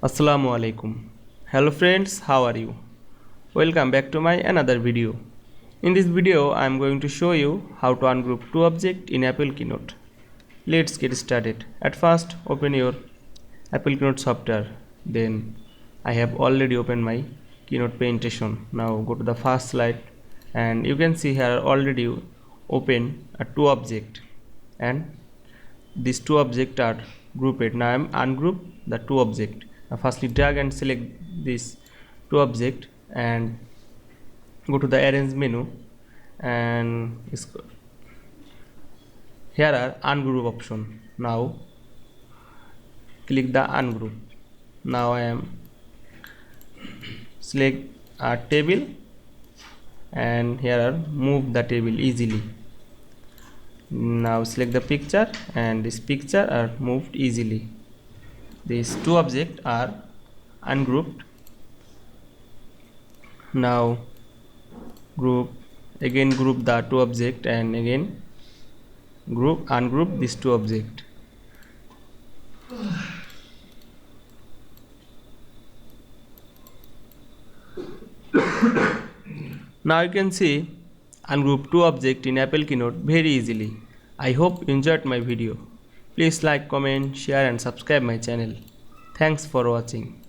Assalamu Walaikum. Hello friends, how are you? Welcome back to my another video. In this video, I am going to show you how to ungroup two objects in Apple Keynote. Let's get started. At first, open your Apple Keynote software. Then I have already opened my Keynote presentation. Now go to the first slide and you can see here already open a two object and these two objects are grouped. Now I am ungroup the two object. Now firstly drag and select this two object and go to the arrange menu and here are ungroup option. Now click the ungroup. Now I am select a table and here are move the table easily. Now select the picture and this picture are moved easily. These two objects are ungrouped. Now group the two objects and again ungroup these two objects. Now you can see ungroup two objects in Apple Keynote very easily. I hope you enjoyed my video. Please like, comment, share and subscribe my channel. Thanks for watching.